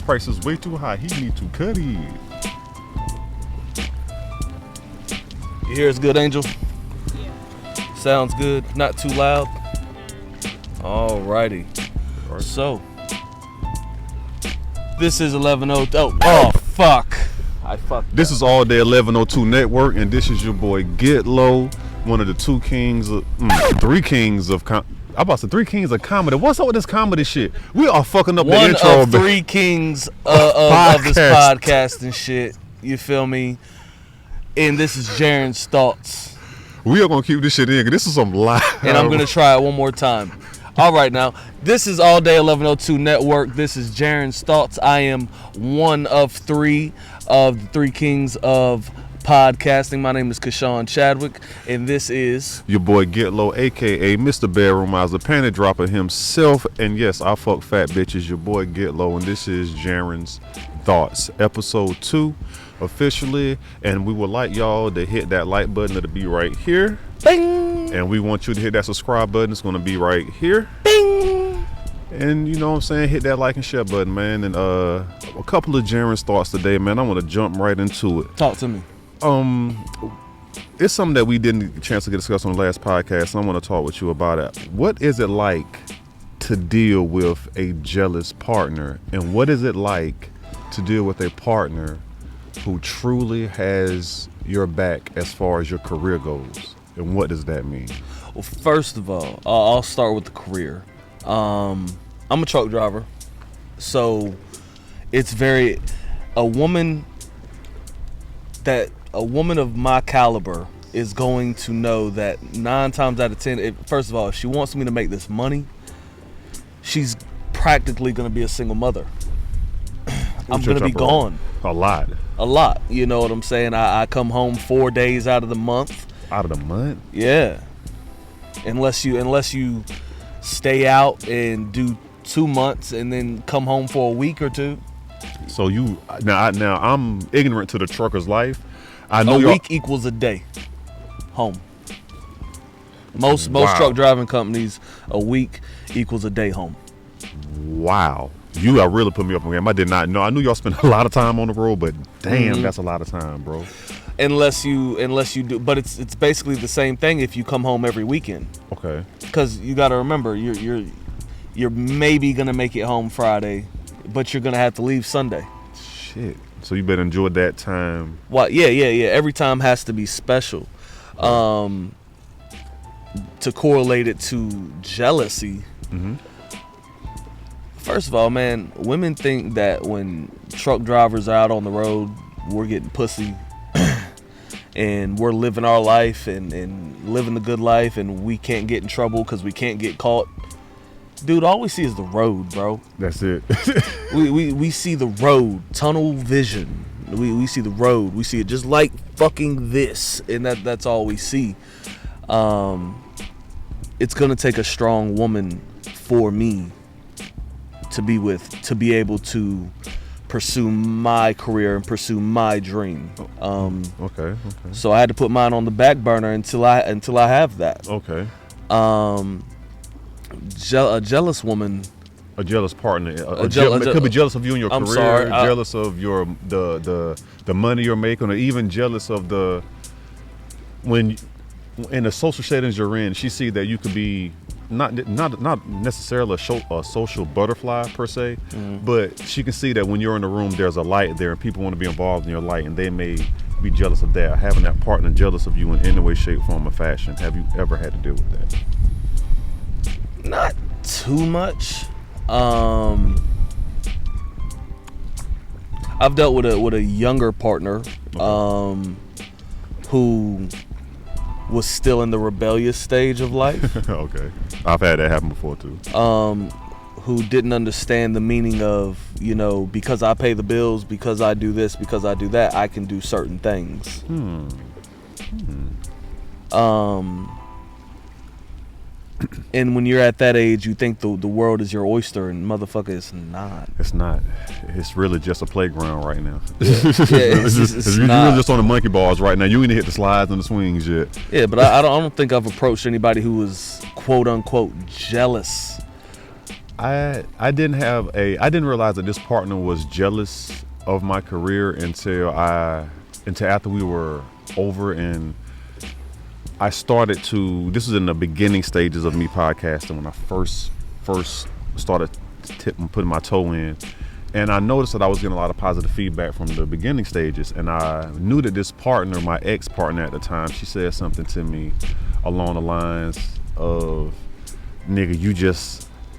price is way too high. He need to cut it. You hear it's good, Angel? Yeah. Sounds good. Not too loud. Alrighty. Right. So, this is 11:02. Oh, fuck. I fucked. This is All Day 1102 Network, and this is your boy Get Low, one of the three kings of I'm about to say 3 kings of comedy. What's up with this comedy shit? We are fucking up the intro. One of 3 kings of this podcast and shit. You feel me? And this is Jarrins' thoughts. We are gonna keep this shit in, cause this is some live. And I'm gonna try it one more time. All right, now this is All Day 1102 Network. This is Jarrins' thoughts. I am one of 3 of the 3 kings of podcasting. My name is Kashawn Chadwick, and this is your boy Get Low, aka Mr. Bedroom Miser, panty dropper himself. And yes, I fuck fat bitches. Your boy Get Low, and this is Jarrins' thoughts, episode 2, officially. And we would like y'all to hit that like button. It'll be right here. Bing! And we want you to hit that subscribe button. It's gonna be right here. Bing! And you know what I'm saying, hit that like and share button, man. And a couple of Jarrins' thoughts today, man. I want to jump right into it. Talk to me. It's something that we didn't get a chance to discuss on the last podcast, and I want to talk with you about it. What is it like to deal with a jealous partner, and what is it like to deal with a partner who truly has your back as far as your career goes, and what does that mean? Well, first of all, I'll start with the career. I'm a truck driver, so it's a woman of my caliber is going to know that 9 times out of 10, first of all, if she wants me to make this money, she's practically going to be a single mother. I'm going to be gone. A lot. You know what I'm saying? I come home 4 days out of the month. Out of the month? Yeah. Unless you stay out and do 2 months and then come home for a week or 2. So now I'm ignorant to the trucker's life. I know a week equals a day home. Most truck driving companies, a week equals a day home. Wow. You are really put me up on game. I did not know. I knew y'all spend a lot of time on the road, but damn, that's a lot of time, bro. Unless you do, but it's basically the same thing if you come home every weekend. Okay. Because you got to remember, you're maybe gonna make it home Friday, but you're gonna have to leave Sunday. Shit. So you better enjoy that time. Well, yeah. Every time has to be special. To correlate it to jealousy. Mm-hmm. First of all, man, women think that when truck drivers are out on the road, we're getting pussy and we're living our life and living the good life and we can't get in trouble because we can't get caught. Dude, all we see is the road, bro. That's it. we see the road, tunnel vision. We see the road. We see it just like fucking this, and that's all we see. It's gonna take a strong woman for me to be with, to be able to pursue my career and pursue my dream. Okay. So I had to put mine on the back burner until I have that. Okay. A jealous woman, a jealous partner, could be jealous of you in your career, jealous of your the money you're making, or even jealous of when in the social settings you're in. She see that you could be not necessarily a social butterfly per se, but she can see that when you're in the room, there's a light there, and people want to be involved in your light, and they may be jealous of that. Having that partner jealous of you in any way, shape, form, or fashion. Have you ever had to deal with that? Not too much. I've dealt with a younger partner who was still in the rebellious stage of life. Okay. I've had that happen before too. Who didn't understand the meaning of, because I pay the bills, because I do this, because I do that, I can do certain things. And when you're at that age, you think the world is your oyster, and motherfucker, it's not. It's not. It's really just a playground right now. Yeah, it's you're not. really just on the monkey bars right now. You ain't hit the slides and the swings yet. Yeah, but I don't think I've approached anybody who was quote unquote jealous I didn't realize that this partner was jealous of my career until after we were over, and I started to. This was in the beginning stages of me podcasting when I first started putting my toe in, and I noticed that I was getting a lot of positive feedback from the beginning stages, and I knew that this partner, my ex-partner at the time, she said something to me along the lines of, "Nigga,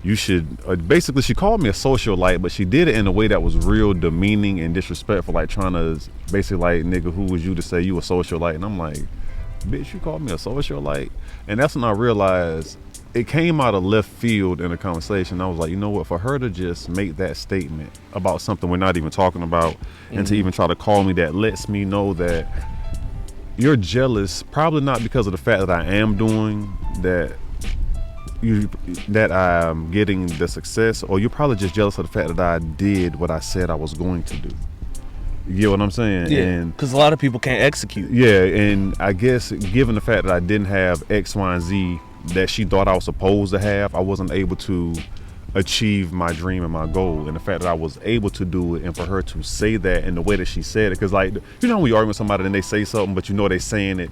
you should," basically she called me a socialite, but she did it in a way that was real demeaning and disrespectful, like trying to basically like, "Nigga, who was you to say you a socialite?" And I'm like, "Bitch, you called me a socialite?" And that's when I realized it came out of left field in a conversation. I was like, you know what, for her to just make that statement about something we're not even talking about, and to even try to call me that, lets me know that you're jealous, probably not because of the fact that I am doing that, that I'm getting the success, or you're probably just jealous of the fact that I did what I said I was going to do. You get what I'm saying? Yeah, because a lot of people can't execute. Yeah, and I guess given the fact that I didn't have X, Y, and Z that she thought I was supposed to have, I wasn't able to achieve my dream and my goal. And the fact that I was able to do it, and for her to say that in the way that she said it, because like, you know when you argue with somebody and they say something, but you know they're saying it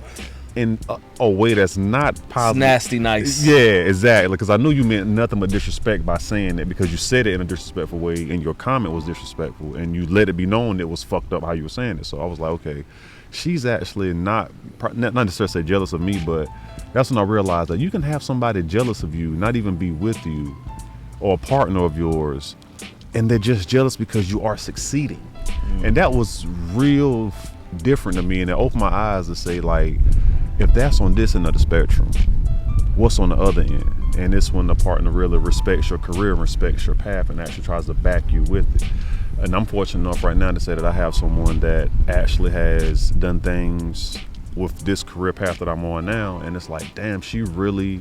in a way that's not positive. It's nasty nice. Yeah, exactly. Because I knew you meant nothing but disrespect by saying it, because you said it in a disrespectful way, and your comment was disrespectful, and you let it be known it was fucked up how you were saying it. So I was like, okay, she's actually not necessarily say jealous of me, but that's when I realized that you can have somebody jealous of you, not even be with you, or a partner of yours, and they're just jealous because you are succeeding. And that was real different to me, and it opened my eyes to say, like, if that's on this end of the spectrum, what's on the other end? And it's when the partner really respects your career and respects your path and actually tries to back you with it. And I'm fortunate enough right now to say that I have someone that actually has done things with this career path that I'm on now, and it's like, damn, she really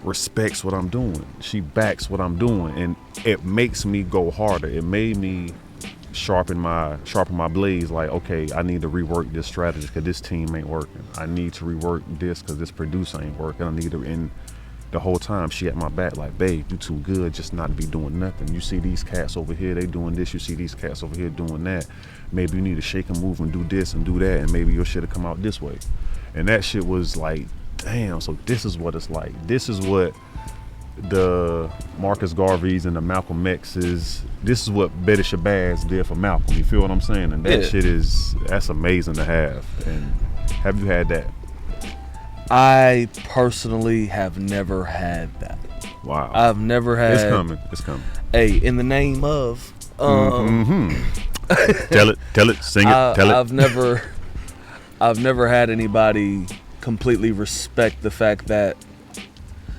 respects what I'm doing. She backs what I'm doing, and it makes me go harder. It made me sharpen my blades, like, okay, I need to rework this strategy because this team ain't working. I need to rework this because this producer ain't working. I need to, and the whole time she at my back like, babe, you too good just not to be doing nothing. You see these cats over here, they doing this. You see these cats over here doing that. Maybe you need to shake and move and do this and do that, and maybe your shit will come out this way. And that shit was like, damn, so this is what it's like. This is what the Marcus Garveys and the Malcolm X's, this is what Betty Shabazz did for Malcolm. You feel what I'm saying? And that shit that's amazing to have. And have you had that? I personally have never had that. Wow. I've never had. It's coming. Hey, in the name of Tell it, sing it, tell it. I've never had anybody completely respect the fact that,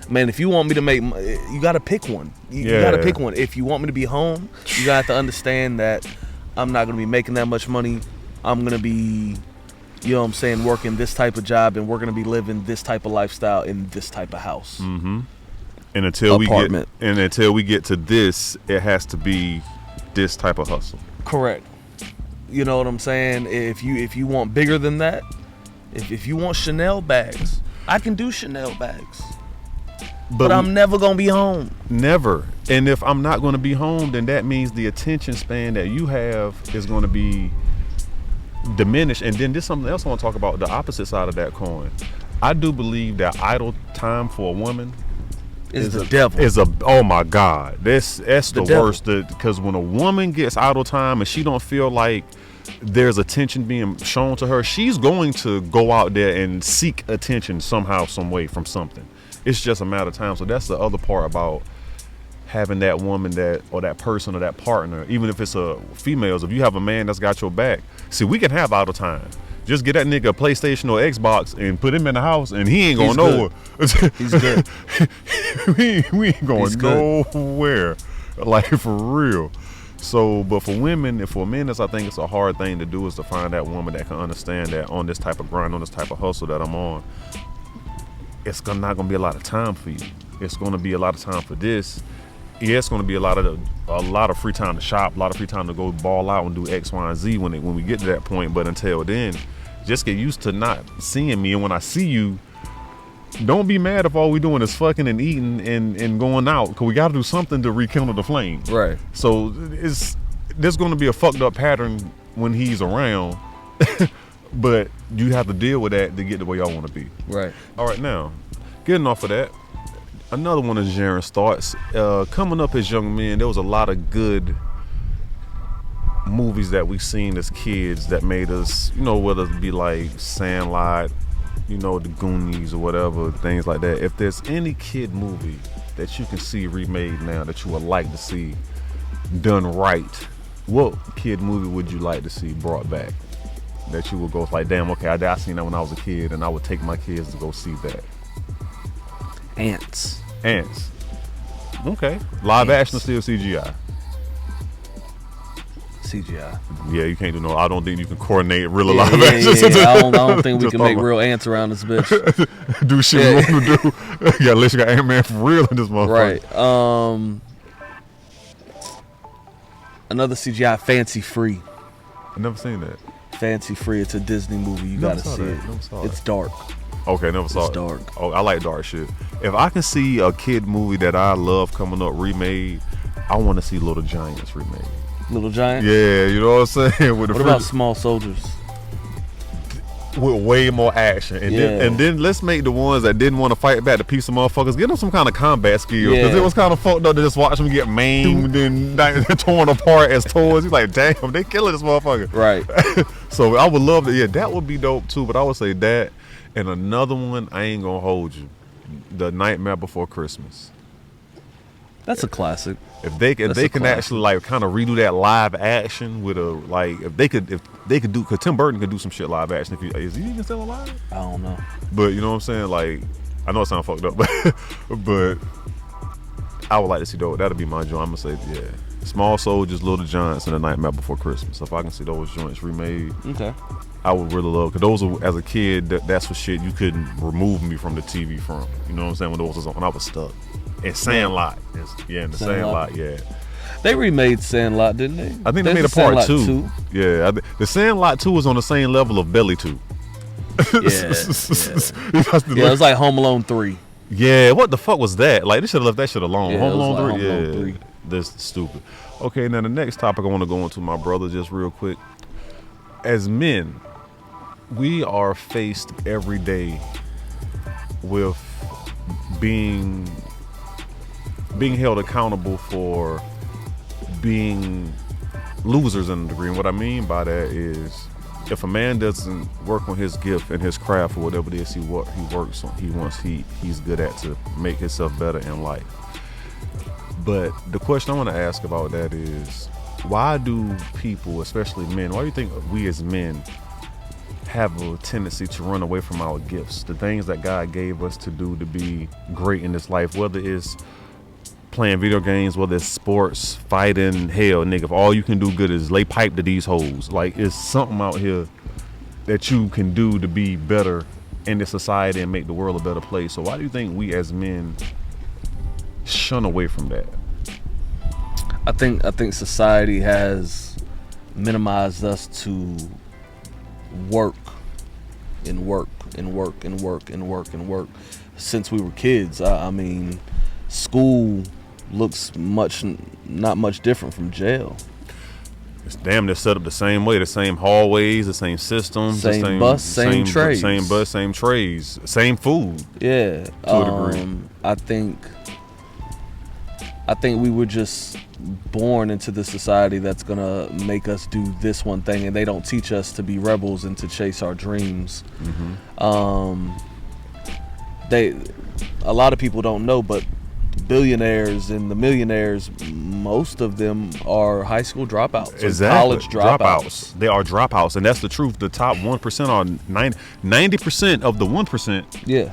man, if you want me to make, you got to pick one. You got to pick one. If you want me to be home, you got to understand that I'm not going to be making that much money. I'm going to be, you know what I'm saying, working this type of job, and we're going to be living this type of lifestyle in this type of house. Mm-hmm. And until we get to this, it has to be this type of hustle. Correct. You know what I'm saying? If you want bigger than that, if you want Chanel bags, I can do Chanel bags. But I'm never going to be home. Never. And if I'm not going to be home, then that means the attention span that you have is going to be diminished. And then there's something else I want to talk about, the opposite side of that coin. I do believe that idle time for a woman is the devil. Oh my God. That's the worst. Because when a woman gets idle time and she don't feel like there's attention being shown to her, she's going to go out there and seek attention somehow, some way, from something. It's just a matter of time. So that's the other part about having that woman or that person or that partner, even if it's females, if you have a man that's got your back. See, we can have idle time. Just get that nigga a PlayStation or Xbox and put him in the house, and he ain't going nowhere. He's good. we ain't going nowhere. Like, for real. So, but for women and for men, I think it's a hard thing to do, is to find that woman that can understand that on this type of grind, on this type of hustle that I'm on, it's not going to be a lot of time for you. It's going to be a lot of time for this. Yeah, it's going to be a lot of free time to shop, a lot of free time to go ball out and do X, Y, and Z when we get to that point. But until then, just get used to not seeing me. And when I see you, don't be mad if all we doing is fucking and eating and going out, because we got to do something to rekindle the flame. Right. So there's going to be a fucked up pattern when he's around, but you have to deal with that to get to where y'all want to be. Right. All right, now, getting off of that, another one of Jarrins' thoughts. Coming up as young men, there was a lot of good movies that we seen as kids that made us, whether it be like Sandlot, the Goonies or whatever, things like that. If there's any kid movie that you can see remade now that you would like to see done right, what kid movie would you like to see brought back? That you would go like, damn, okay, I seen that when I was a kid, and I would take my kids to go see that. Ants. Okay. Live action or still CGI? CGI. Yeah, you can't do no. I don't think you can coordinate real live action. Yeah. I don't think we can make real ants around this bitch. Do shit we want to do. Yeah, unless you got Ant-Man for real in this motherfucker. Right. Another CGI, Fancy Free. I've never seen that. Fancy Free. It's a Disney movie. You gotta see it. It's dark. Okay, never saw it. It's dark. Oh, I like dark shit. If I can see a kid movie that I love coming up remade, I want to see Little Giants remade. Little Giant? Yeah, you know what I'm saying? What about Small Soldiers? With way more action. And then let's make the ones that didn't want to fight back, the piece of motherfuckers, give them some kind of combat skills. Because it was kind of fucked up to just watch them get maimed and torn apart as toys. You're like, damn, they killing this motherfucker. Right. So I would love to, that would be dope too. But I would say that. And another one, I ain't going to hold you. The Nightmare Before Christmas. That's a classic. If they can actually like kind of redo that live action with if they could do, because Tim Burton could do some shit live action. Is he even still alive? I don't know. But you know what I'm saying? Like, I know it sounds fucked up, but I would like to see those. That'll be my joint. I'm gonna say, yeah, Small Soldiers, Little Giants, and The Nightmare Before Christmas. If I can see those joints remade, okay, I would really love. Because those are, as a kid, that's for shit you couldn't remove me from the TV from. You know what I'm saying? When those was on, when I was stuck. And Sandlot, in the Sandlot, yeah. They remade Sandlot, didn't they? I think they made a part 2. Yeah, the Sandlot 2 was on the same level of Belly 2. Yeah, it was like Home Alone 3. Yeah, what the fuck was that? Like, they should have left that shit alone. Yeah, Home Alone 3? Home Alone 3. That's stupid. Okay, now the next topic I want to go into, my brother, just real quick. As men, we are faced every day with being held accountable for being losers in a degree. And what I mean by that is, if a man doesn't work on his gift and his craft or whatever it is he works on, he's good at to make himself better in life. But the question I want to ask about that is, why do people, especially men, why do you think we as men have a tendency to run away from our gifts, the things that God gave us to do to be great in this life, whether it's playing video games, whether it's sports, fighting, hell, nigga, if all you can do good is lay pipe to these hoes, like, it's something out here that you can do to be better in this society and make the world a better place. So why do you think we as men shun away from that? I think society has minimized us to work since we were kids. I mean, school looks not much different from jail. It's damn near set up the same way, the same hallways, the same systems, same bus, same trays. Same bus, same trays, same food. Yeah. To a degree. I think we were just born into the society that's gonna make us do this one thing, and they don't teach us to be rebels and to chase our dreams. Mm-hmm. A lot of people don't know, but billionaires and the millionaires, most of them are high school dropouts. Exactly. College dropouts. They are dropouts, and that's the truth. The top 1% are 90% of the 1%. Yeah.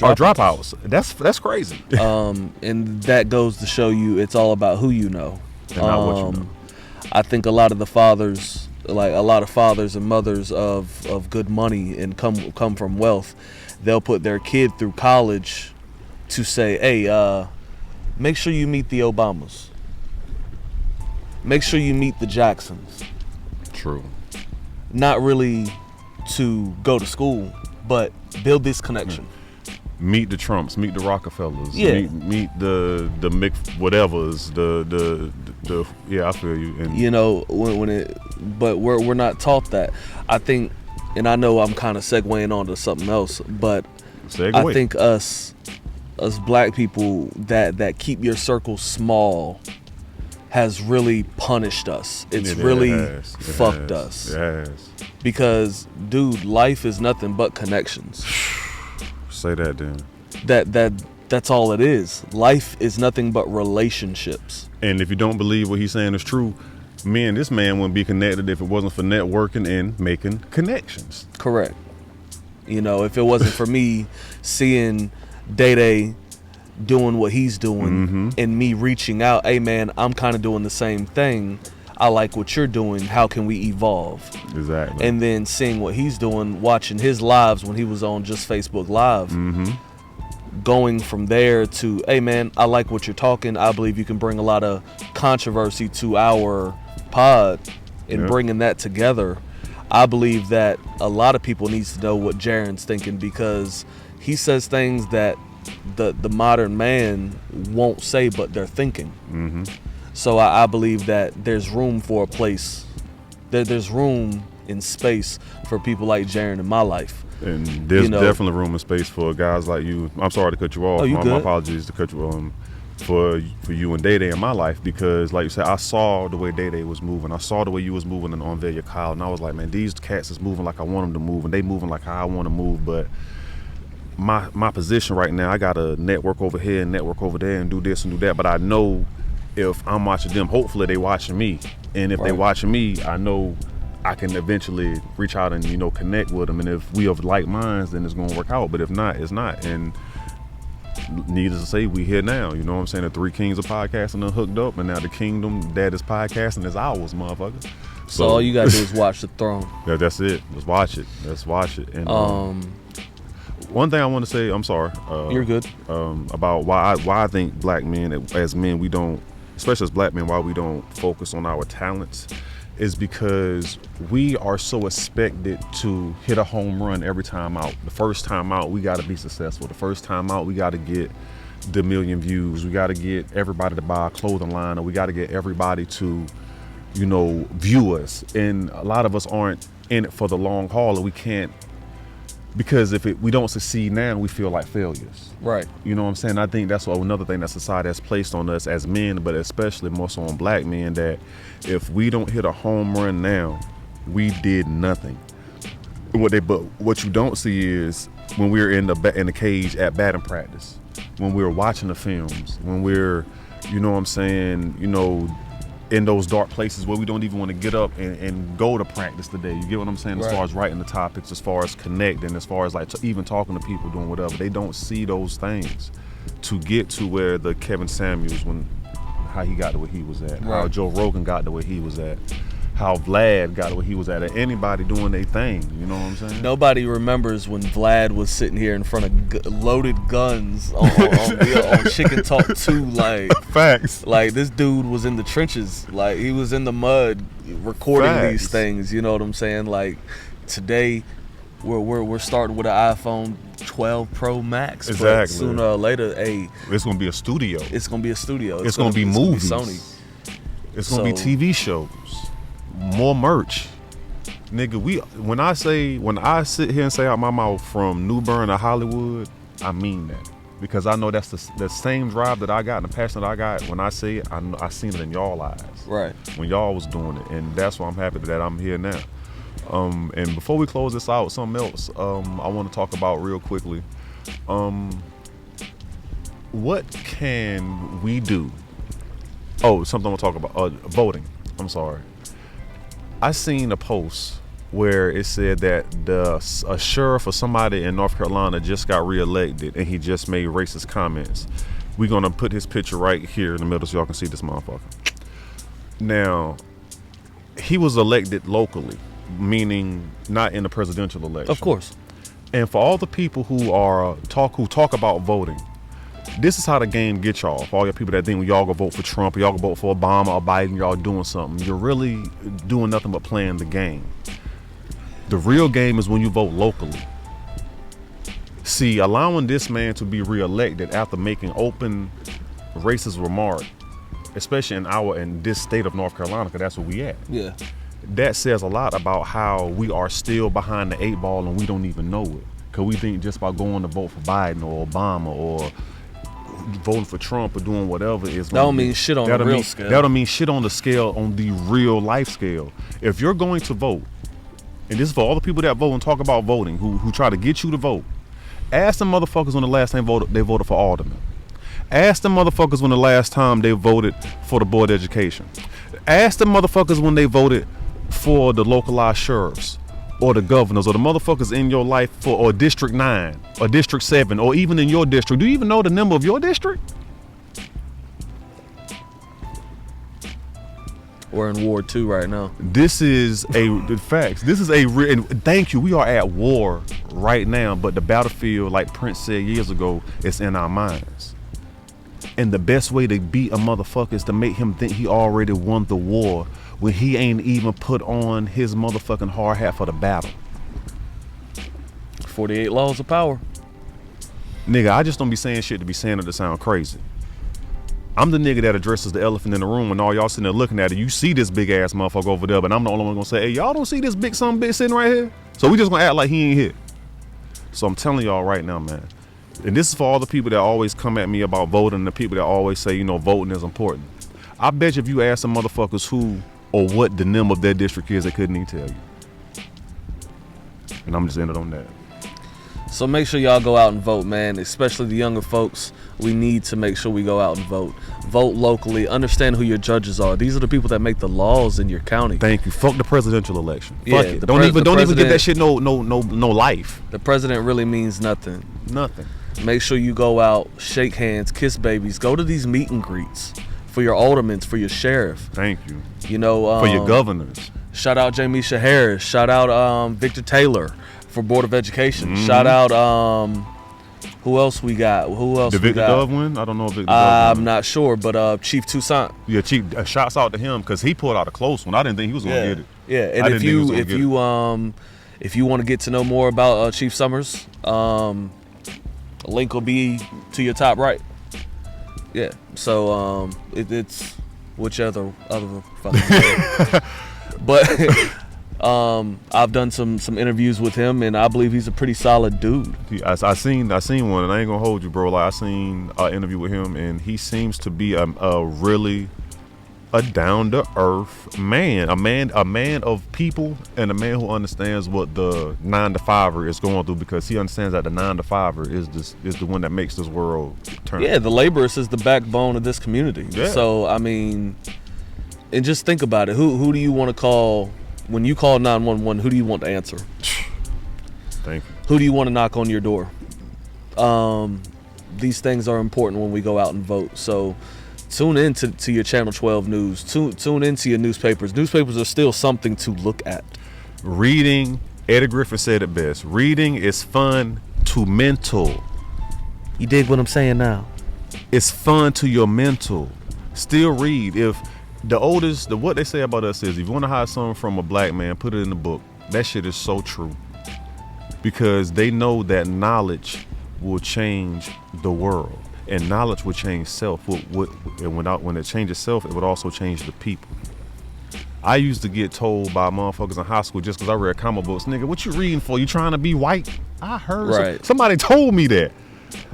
Are dropouts. That's crazy. And that goes to show you it's all about who you know. And not what you know. I think a lot of the fathers, like a lot of fathers and mothers of good money and come from wealth, they'll put their kid through college to say, hey, make sure you meet the Obamas. Make sure you meet the Jacksons. True. Not really to go to school, but build this connection. Meet the Trumps, meet the Rockefellers, Yeah. meet the Mick whatevers, the yeah, I feel you. And You know, but we're not taught that. I think, and I know I'm kind of segueing on to something else, but I think us black people that keep your circle small has really punished us. It's fucked us. Yes. Because, dude, life is nothing but connections. Say that then. That's all it is. Life is nothing but relationships. And if you don't believe what he's saying is true, this man wouldn't be connected if it wasn't for networking and making connections. Correct. You know, if it wasn't for me seeing Day doing what he's doing and me reaching out, hey man, I'm kind of doing the same thing. I like what you're doing. How can we evolve? Exactly. And then seeing what he's doing, watching his lives when he was on just Facebook Live, going from there to, hey man, I like what you're talking. I believe you can bring a lot of controversy to our pod and bringing that together. I believe that a lot of people needs to know what Jarrins thinking, because he says things that the modern man won't say, but they're thinking. So I believe that there's room for a place. There's room in space for people like Jarrins in my life. And there's definitely room and space for guys like you. I'm sorry to cut you off. Oh, My apologies to cut you off. For you and Day in my life, because like you said, I saw the way Day was moving. I saw the way you was moving on Velia Kyle, and I was like, man, these cats is moving like I want them to move, and they moving like how I want to move. But my position right now, I got to network over here and network over there and do this and do that. But I know if I'm watching them, hopefully they watching me. And if they watching me, I know I can eventually reach out and, connect with them. And if we have like minds, then it's going to work out. But if not, it's not. And needless to say, we here now. You know what I'm saying? The three kings of podcasting are hooked up, and now the kingdom that is podcasting is ours, motherfucker. So all you got to do is watch the throne. Yeah, that's it. Let's watch it. And one thing I want to say, I'm sorry. You're good. About why I think black men, as men, we don't, especially as black men, why we don't focus on our talents, is because we are so expected to hit a home run every time out. The first time out, we got to be successful. The first time out, we got to get the 1 million views. We got to get everybody to buy a clothing line, or we got to get everybody to, view us. And a lot of us aren't in it for the long haul, and we can't, because if we don't succeed now, we feel like failures. Right. You know what I'm saying? I think that's another thing that society has placed on us as men, but especially more so on black men, that if we don't hit a home run now, we did nothing. But what you don't see is when we're in the cage at batting practice, when we're watching the films, when we're, in those dark places where we don't even want to get up and go to practice today. You get what I'm saying? As far as writing the topics, as far as connecting, as far as even talking to people, doing whatever. They don't see those things to get to where the Kevin Samuels, how he got to where he was at, how Joe Rogan got to where he was at, how Vlad got to where he was at, anybody doing their thing. You know what I'm saying? Nobody remembers when Vlad was sitting here in front of loaded guns on Chicken Talk 2. Like, facts. Like, this dude was in the trenches. Like, he was in the mud recording these things. You know what I'm saying? Like, today we're starting with an iPhone 12 Pro Max. Exactly. But sooner or later, it's gonna be a studio. It's gonna be a studio. It's gonna be movies. Gonna be Sony. It's gonna be TV shows. More merch, nigga. When I sit here and say out my mouth from New Bern to Hollywood, I mean that, because I know that's the same drive that I got and the passion that I got. When I say it, I seen it in y'all eyes, right? When y'all was doing it, and that's why I'm happy that I'm here now. And before we close this out, something else I want to talk about real quickly. What can we do? Oh, something I want to talk about. Voting. I'm sorry. I seen a post where it said that a sheriff or somebody in North Carolina just got reelected, and he just made racist comments. We're gonna put his picture right here in the middle so y'all can see this motherfucker. Now, he was elected locally, meaning not in the presidential election. Of course. And for all the people who talk about voting, this is how the game gets y'all. For all your people that think y'all gonna vote for Trump, or y'all gonna vote for Obama or Biden, y'all doing something. You're really doing nothing but playing the game. The real game is when you vote locally. See, allowing this man to be reelected after making open racist remark, especially in this state of North Carolina, because that's where we at. Yeah. That says a lot about how we are still behind the 8 ball and we don't even know it. Because we think just by going to vote for Biden or Obama or voting for Trump or doing whatever is that don't mean shit on the real scale. That don't mean shit on the scale, on the real life scale. If you're going to vote, and this is for all the people that vote and talk about voting, who try to get you to vote, ask them motherfuckers when the last time they voted for alderman. Ask them motherfuckers when the last time they voted for the board of education. Ask them motherfuckers when they voted for the localized sheriffs or the governors or the motherfuckers in your life or District 9 or District 7 or even in your district. Do you even know the number of your district? We're in Ward 2 right now. This is facts. This is and thank you. We are at war right now, but the battlefield, like Prince said years ago, is in our minds. And the best way to beat a motherfucker is to make him think he already won the war when he ain't even put on his motherfucking hard hat for the battle. 48 laws of power. Nigga, I just don't be saying shit to be saying it to sound crazy. I'm the nigga that addresses the elephant in the room when all y'all sitting there looking at it. You see this big ass motherfucker over there, but I'm the only one gonna say, hey, y'all don't see this big son bitch sitting right here? So we just gonna act like he ain't here. So I'm telling y'all right now, man. And this is for all the people that always come at me about voting, the people that always say, voting is important. I bet you if you ask some motherfuckers who or what the name of their district is, they couldn't even tell you. And I'm just ending on that. So make sure y'all go out and vote, man. Especially the younger folks. We need to make sure we go out and vote. Vote locally. Understand who your judges are. These are the people that make the laws in your county. Thank you. Fuck the presidential election. Yeah, Fuck it. Don't even give that shit no life. The president really means nothing. Nothing. Make sure you go out, shake hands, kiss babies. Go to these meet and greets for your aldermen, for your sheriff. Thank you. For your governors. Shout out Jamisha Harris. Shout out Victor Taylor for Board of Education. Mm-hmm. Shout out who else we got? Who else? Did we Victor got? Dove win? I don't know if Victor Dove win. I'm not sure, but Chief Toussaint. Yeah, Chief. Shouts out to him because he pulled out a close one. I didn't think he was gonna get it. Yeah, and if you want to get to know more about Chief Summers, a link will be to your top right. Yeah. So it's whichever other fucking but I've done some interviews with him, and I believe he's a pretty solid dude. I seen one, and I ain't gonna hold you, bro. Like I seen an interview with him, and he seems to be a really down to earth man, a man of people, and a man who understands what the 9-to-5er is going through, because he understands that the 9-to-5er is the one that makes this world turn. Yeah, the laborist is the backbone of this community. Yeah. So I mean, and just think about it. Who do you want to call when you call 911? Who do you want to answer? Thank you. Who do you want to knock on your door? These things are important when we go out and vote. So tune in to your Channel 12 news. Tune into your newspapers. Newspapers are still something to look at. Reading, Eddie Griffin said it best. Reading is fun to mental. You dig what I'm saying now? It's fun to your mental. Still read. If what they say about us is, if you want to hide something from a black man, put it in the book. That shit is so true. Because they know that knowledge will change the world. And knowledge will change self. And when it changes self, it would also change the people. I used to get told by motherfuckers in high school, just because I read comic books, nigga, what you reading for? You trying to be white? I heard right. Somebody told me that.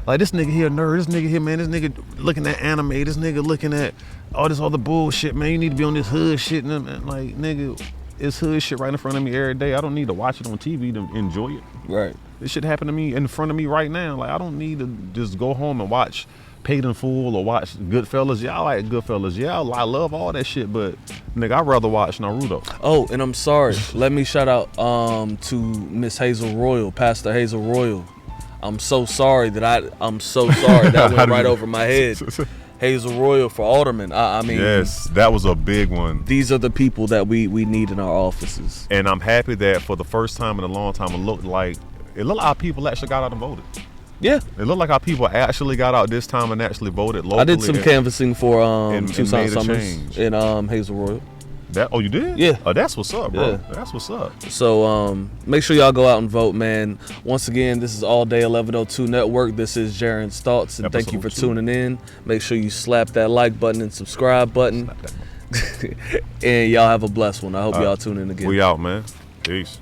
Like, this nigga here a nerd, this nigga here, man, this nigga looking at anime, this nigga looking at all this other bullshit, man. You need to be on this hood shit. And like, nigga, it's hood shit right in front of me every day. I don't need to watch it on TV to enjoy it. Right. This shit happen to me in front of me right now. Like, I don't need to just go home and watch Paid in Full or watch Goodfellas. Yeah, I like Goodfellas. Yeah, I love all that shit, but nigga, I'd rather watch Naruto. Oh, and I'm sorry. Let me shout out to Miss Hazel Royal, Pastor Hazel Royal. I'm so sorry that went right over my head. Hazel Royal for alderman. I mean, yes, that was a big one. These are the people that we need in our offices. And I'm happy that for the first time in a long time, it looked like our people actually got out and voted. Yeah, it looked like our people actually got out this time and actually voted locally. I did some canvassing for and Toussaint made a Summers change. in Hazel Royal. Oh, you did? Yeah. Oh, that's what's up, bro. Yeah. That's what's up. So make sure y'all go out and vote, man. Once again, this is All Day 1102 Network. This is Jarrins Thoughts, and thank you for tuning in. Make sure you slap that like button and subscribe button. And y'all have a blessed one. I hope y'all tune in again. We out, man. Peace.